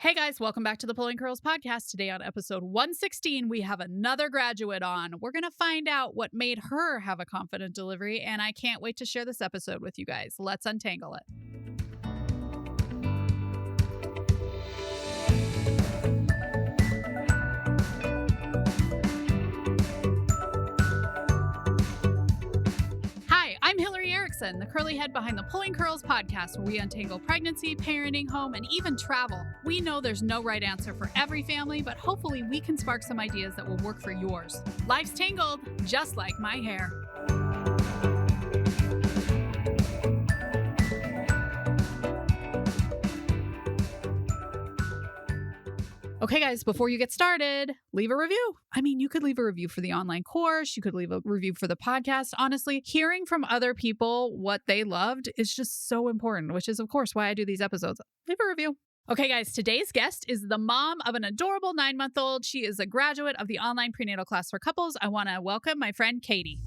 Hey guys, welcome back to the Pulling Curls podcast. Today on episode 116, we have another graduate on. We're going to find out what made her have a confident delivery, and I can't wait to share this episode with you guys. Let's untangle it. I'm Hillary Erickson, the curly head behind the Pulling Curls podcast, where we untangle pregnancy, parenting, home, and even travel. We know there's no right answer for every family, but hopefully we can spark some ideas that will work for yours. Life's tangled, just like my hair. Okay, guys, before you get started, leave a review. I mean, you could leave a review for the online course. You could leave a review for the podcast. Honestly, hearing from other people what they loved is just so important, which is, of course, why I do these episodes. Leave a review. Okay, guys, today's guest is the mom of an adorable 9-month-old. She is a graduate of the Online Prenatal Class for couples. I want to welcome my friend, Katy.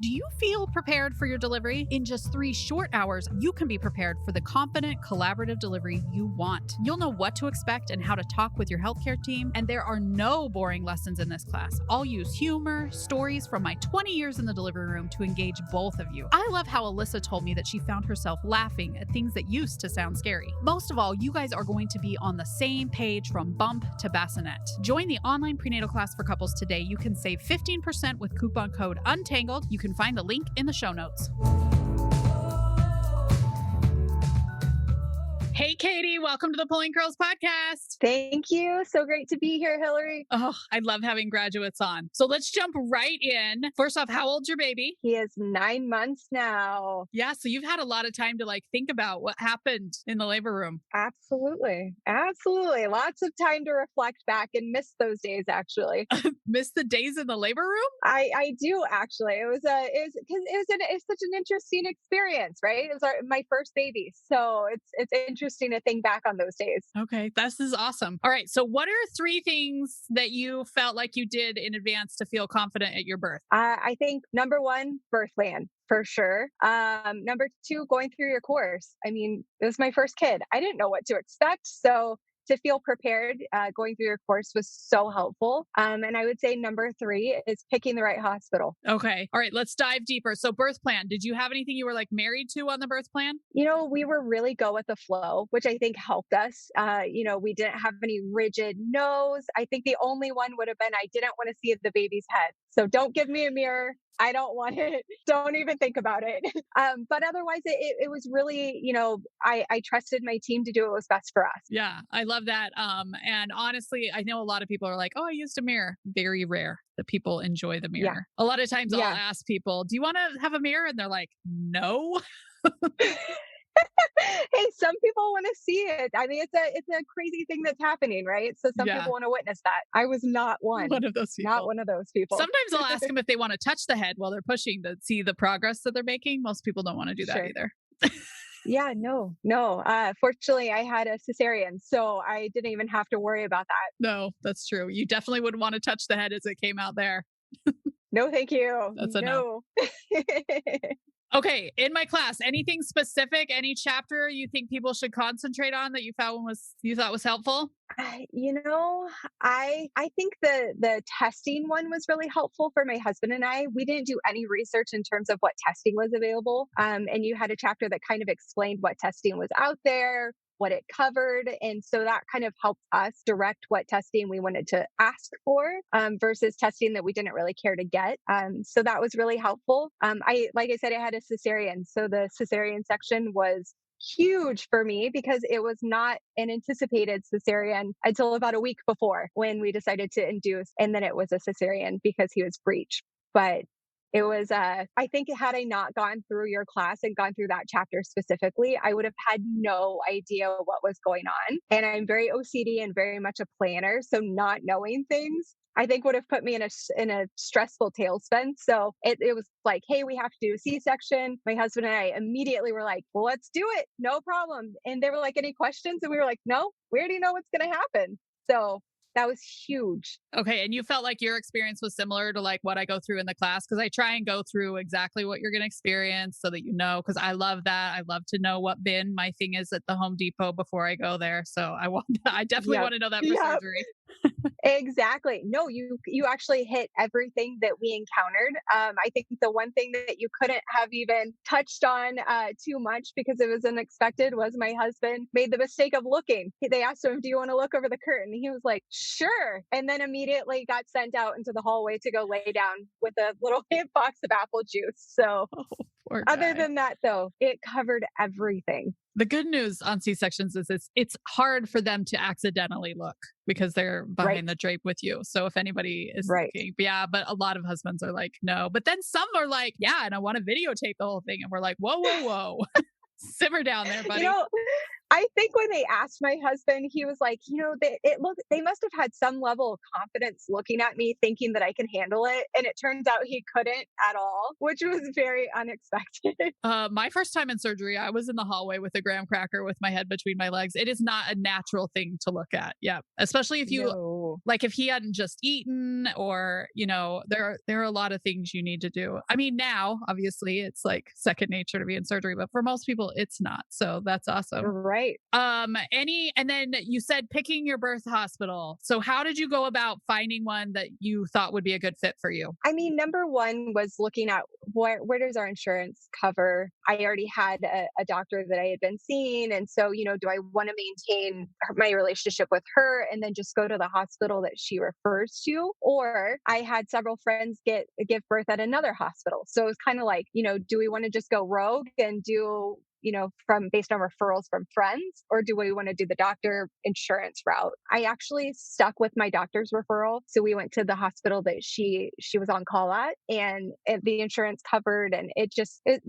Do you feel prepared for your delivery? In just 3 short hours, you can be prepared for the confident, collaborative delivery you want. You'll know what to expect and how to talk with your healthcare team, and there are no boring lessons in this class. I'll use humor, stories from my 20 years in the delivery room to engage both of you. I love how Alyssa told me that she found herself laughing at things that used to sound scary. Most of all, you guys are going to be on the same page from bump to bassinet. Join the Online Prenatal Class for couples today. You can save 15% with coupon code UNTANGLED. You can find the link in the show notes. Hey, Katy, welcome to the Pulling Curls podcast. Thank you. So great to be here, Hillary. Oh, I love having graduates on. So let's jump right in. First off, how old's your baby? He is 9 months now. Yeah, so you've had a lot of time to think about what happened in the labor room. Absolutely. Absolutely. Lots of time to reflect back and miss those days, actually. Miss the days in the labor room? I do, actually. It's such an interesting experience, right? It was my first baby. So it's interesting to think back on those days. Okay, this is awesome. All right, so what are 3 things that you felt like you did in advance to feel confident at your birth? I think number 1, birth plan. For sure. Number 2, going through your course. I mean, it was my first kid. I didn't know what to expect. So to feel prepared, going through your course was so helpful. And I would say number 3 is picking the right hospital. Okay. All right. Let's dive deeper. So birth plan, did you have anything you were married to on the birth plan? We were really go with the flow, which I think helped us. We didn't have any rigid no's. I think the only one would have been, I didn't want to see the baby's head. So don't give me a mirror. I don't want it. Don't even think about it. But otherwise, it was really, I trusted my team to do what was best for us. Yeah, I love that. And honestly, I know a lot of people are like, oh, I used a mirror. Very rare that people enjoy the mirror. Yeah. A lot of times I'll ask people, do you want to have a mirror? And they're like, no. Hey, some people want to see it. I mean, it's a crazy thing that's happening, right? So some people want to witness that. I was not one of those people. Not one of those people. Sometimes I'll ask them if they want to touch the head while they're pushing to see the progress that they're making. Most people don't want to do that either. Yeah, no. Fortunately, I had a cesarean, so I didn't even have to worry about that. No, that's true. You definitely wouldn't want to touch the head as it came out there. No, thank you. That's a no. Okay, in my class, anything specific, any chapter you think people should concentrate on that you thought was helpful? I think the testing one was really helpful for my husband and I. We didn't do any research in terms of what testing was available. And you had a chapter that kind of explained what testing was out there, what it covered. And so that kind of helped us direct what testing we wanted to ask for versus testing that we didn't really care to get. So that was really helpful. Like I said, I had a cesarean. So the cesarean section was huge for me because it was not an anticipated cesarean until about a week before when we decided to induce. And then it was a cesarean because he was breech. But it was, I think had I not gone through your class and gone through that chapter specifically, I would have had no idea what was going on. And I'm very OCD and very much a planner. So not knowing things, I think would have put me in a stressful tailspin. So it was like, hey, we have to do a C-section. My husband and I immediately were like, well, let's do it. No problem. And they were like, any questions? And we were like, no, we already know what's going to happen. So That was huge. Okay, and you felt like your experience was similar to like what I go through in the class because I try and go through exactly what you're going to experience so that you know. Because I love that. I love to know what bin my thing is at the Home Depot before I go there. So I want, I definitely Yep. want to know that for Yep. surgery. Exactly. No, you actually hit everything that we encountered. I think the one thing that you couldn't have even touched on too much because it was unexpected was my husband made the mistake of looking. They asked him, "Do you want to look over the curtain?" He was like, "Sure," and then immediately got sent out into the hallway to go lay down with a little box of apple juice. So, Oh, poor other guy. than that, though, it covered everything. The good news on C-sections is it's hard for them to accidentally look because they're Right. behind the drape with you. So if anybody is Right. looking, yeah, but a lot of husbands are like, no. But then some are like, yeah, and I want to videotape the whole thing. And we're like, whoa, whoa, whoa. Simmer down there, You buddy. know, I think when they asked my husband, he was like, they must have had some level of confidence looking at me, thinking that I can handle it. And it turns out he couldn't at all, which was very unexpected. My first time in surgery, I was in the hallway with a graham cracker with my head between my legs. It is not a natural thing to look at. Yeah. Especially if you No. like if he hadn't just eaten or, there are a lot of things you need to do. I mean, now obviously it's like second nature to be in surgery, but for most people it's not. So that's awesome. Right. And then you said picking your birth hospital. So how did you go about finding one that you thought would be a good fit for you? I mean, number one was looking at where does our insurance cover? I already had a doctor that I had been seeing. And so, do I want to maintain my relationship with her and then just go to the hospital that she refers to? Or I had several friends give birth at another hospital. So it was kind of like, do we want to just go rogue and do from based on referrals from friends, or do we want to do the doctor insurance route? I actually stuck with my doctor's referral. So we went to the hospital that she was on call at, and the insurance covered, and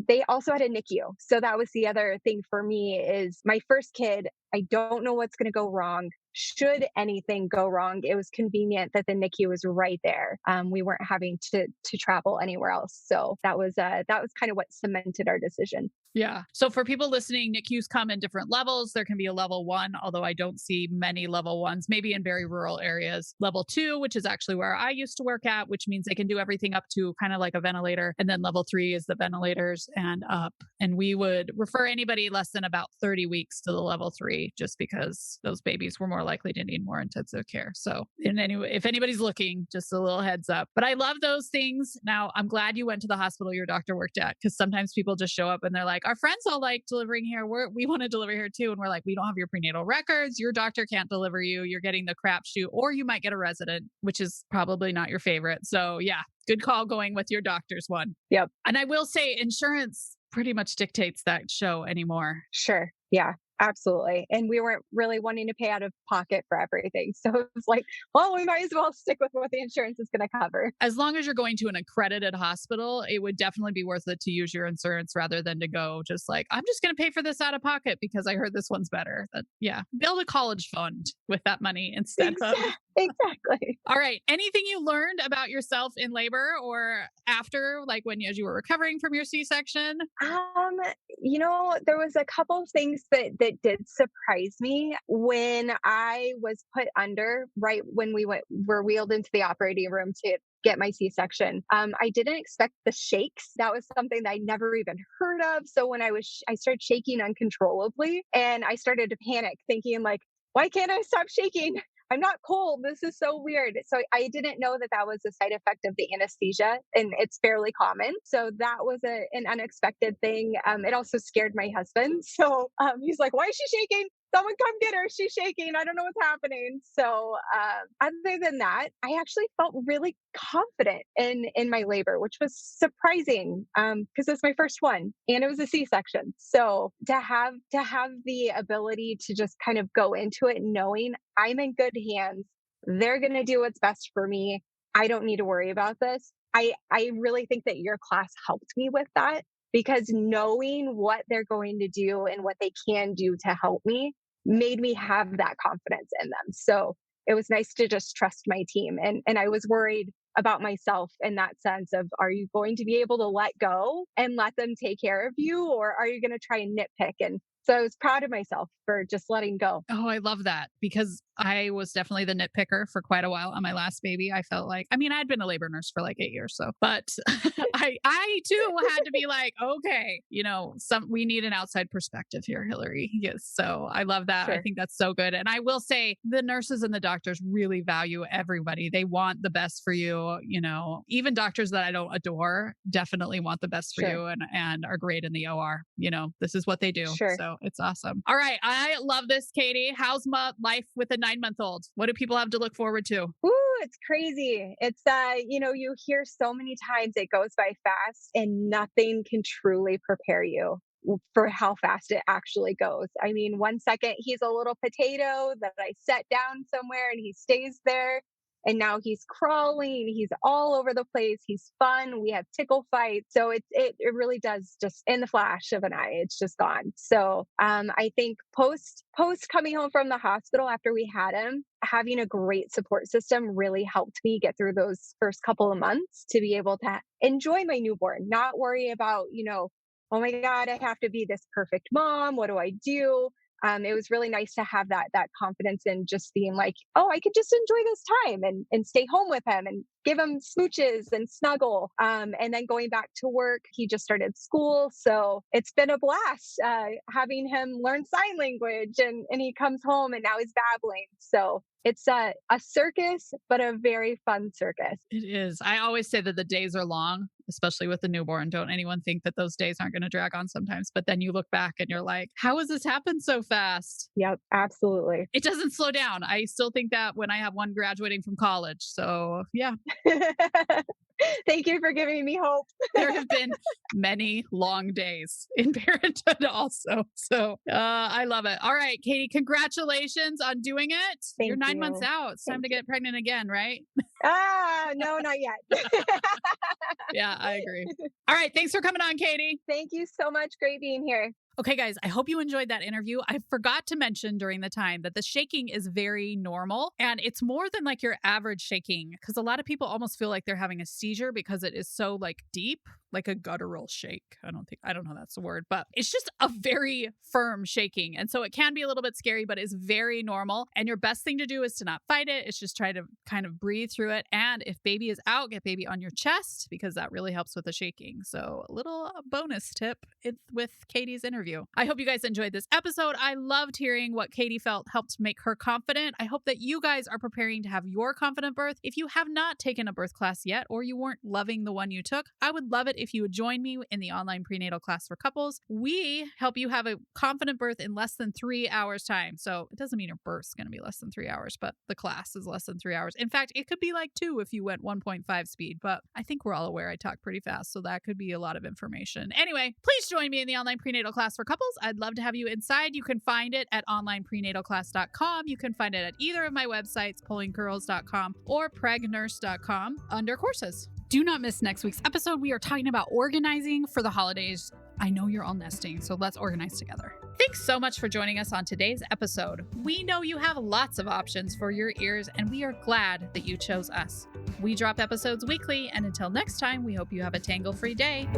they also had a NICU. So that was the other thing for me is my first kid. I don't know what's going to go wrong. Should anything go wrong, it was convenient that the NICU was right there. We weren't having to travel anywhere else, so that was kind of what cemented our decision. Yeah. So for people listening, NICUs come in different levels. There can be a level one, although I don't see many level ones, maybe in very rural areas. Level two, which is actually where I used to work at, which means they can do everything up to kind of like a ventilator. And then level three is the ventilators and up. And we would refer anybody less than about 30 weeks to the level three, just because those babies were more likely to need more intensive care. So, anyway, if anybody's looking, just a little heads up. But I love those things. Now, I'm glad you went to the hospital your doctor worked at because sometimes people just show up and they're like, our friends all like delivering here. We want to deliver here too. And we're like, we don't have your prenatal records. Your doctor can't deliver you. You're getting the crapshoot, or you might get a resident, which is probably not your favorite. So, yeah, good call going with your doctor's one. Yep. And I will say, insurance pretty much dictates that show anymore. Sure. Yeah. Absolutely. And we weren't really wanting to pay out of pocket for everything. So it was like, well, we might as well stick with what the insurance is going to cover. As long as you're going to an accredited hospital, it would definitely be worth it to use your insurance rather than to go just like, I'm just going to pay for this out of pocket because I heard this one's better. Build a college fund with that money instead of. Exactly. All right. Anything you learned about yourself in labor or after, like as you were recovering from your C-section? There was a couple of things that did surprise me when I was put under, right when were wheeled into the operating room to get my C-section. I didn't expect the shakes. That was something that I never even heard of. So when I started shaking uncontrollably, and I started to panic, thinking like, why can't I stop shaking? I'm not cold. This is so weird. So I didn't know that that was a side effect of the anesthesia, and it's fairly common. So that was an unexpected thing. It also scared my husband. So he's like, "Why is she shaking? Someone come get her. She's shaking. I don't know what's happening." So other than that, I actually felt really confident in my labor, which was surprising because it's my first one and it was a C-section. So to have the ability to just kind of go into it knowing I'm in good hands, they're going to do what's best for me. I don't need to worry about this. I really think that your class helped me with that, because knowing what they're going to do and what they can do to help me made me have that confidence in them. So it was nice to just trust my team. And I was worried about myself in that sense of, are you going to be able to let go and let them take care of you? Or are you going to try and nitpick? And so I was proud of myself for just letting go. Oh, I love that because I was definitely the nitpicker for quite a while on my last baby. I felt like, I mean, I'd been a labor nurse for like 8 years, so, but I too had to be like, okay, we need an outside perspective here, Hillary. Yes. So I love that. Sure. I think that's so good. And I will say the nurses and the doctors really value everybody. They want the best for you. Even doctors that I don't adore definitely want the best for you and are great in the OR. This is what they do. Sure. So it's awesome. All right. I love this, Katy. How's life with a 9-month-old? What do people have to look forward to? Ooh, it's crazy. It's, you hear so many times it goes by fast and nothing can truly prepare you for how fast it actually goes. I mean, one second he's a little potato that I set down somewhere and he stays there. And now he's crawling, he's all over the place, he's fun, we have tickle fights. So it really does, just in the flash of an eye, it's just gone. So I think post coming home from the hospital after we had him, having a great support system really helped me get through those first couple of months to be able to enjoy my newborn, not worry about, oh my God, I have to be this perfect mom. What do I do? It was really nice to have that confidence in just being like, oh, I could just enjoy this time and stay home with him and give him smooches and snuggle. And then going back to work, he just started school. So it's been a blast having him learn sign language and he comes home and now he's babbling. So it's a circus, but a very fun circus. It is. I always say that the days are long, especially with the newborn. Don't anyone think that those days aren't going to drag on sometimes. But then you look back and you're like, how has this happened so fast? Yep, absolutely. It doesn't slow down. I still think that when I have one graduating from college. So yeah. Thank you for giving me hope. There have been many long days in parenthood also. So I love it. All right, Katy, congratulations on doing it. You're 9 months out. It's time to get pregnant again, right? No, not yet. Yeah, I agree. All right. Thanks for coming on, Katy. Thank you so much. Great being here. Okay, guys, I hope you enjoyed that interview. I forgot to mention during the time that the shaking is very normal and it's more than like your average shaking because a lot of people almost feel like they're having a seizure because it is so like deep, like a guttural shake. I don't know that's the word, but it's just a very firm shaking. And so it can be a little bit scary, but it's very normal. And your best thing to do is to not fight it. It's just try to kind of breathe through it. And if baby is out, get baby on your chest because that really helps with the shaking. So a little bonus tip with Katy's interview. I hope you guys enjoyed this episode. I loved hearing what Katy felt helped make her confident. I hope that you guys are preparing to have your confident birth. If you have not taken a birth class yet, or you weren't loving the one you took, I would love it if you would join me in the online prenatal class for couples. We help you have a confident birth in less than 3 hours time. So it doesn't mean your birth's going to be less than 3 hours, but the class is less than 3 hours. In fact, it could be like 2 if you went 1.5 speed, but I think we're all aware I talk pretty fast. So that could be a lot of information. Anyway, please join me in the online prenatal class for couples. I'd love to have you inside. You can find it at onlineprenatalclass.com. You can find it at either of my websites, pullingcurls.com or pregnurse.com under courses. Do not miss next week's episode. We are talking about organizing for the holidays. I know you're all nesting, so let's organize together. Thanks so much for joining us on today's episode. We know you have lots of options for your ears, and we are glad that you chose us. We drop episodes weekly, and until next time, we hope you have a tangle-free day.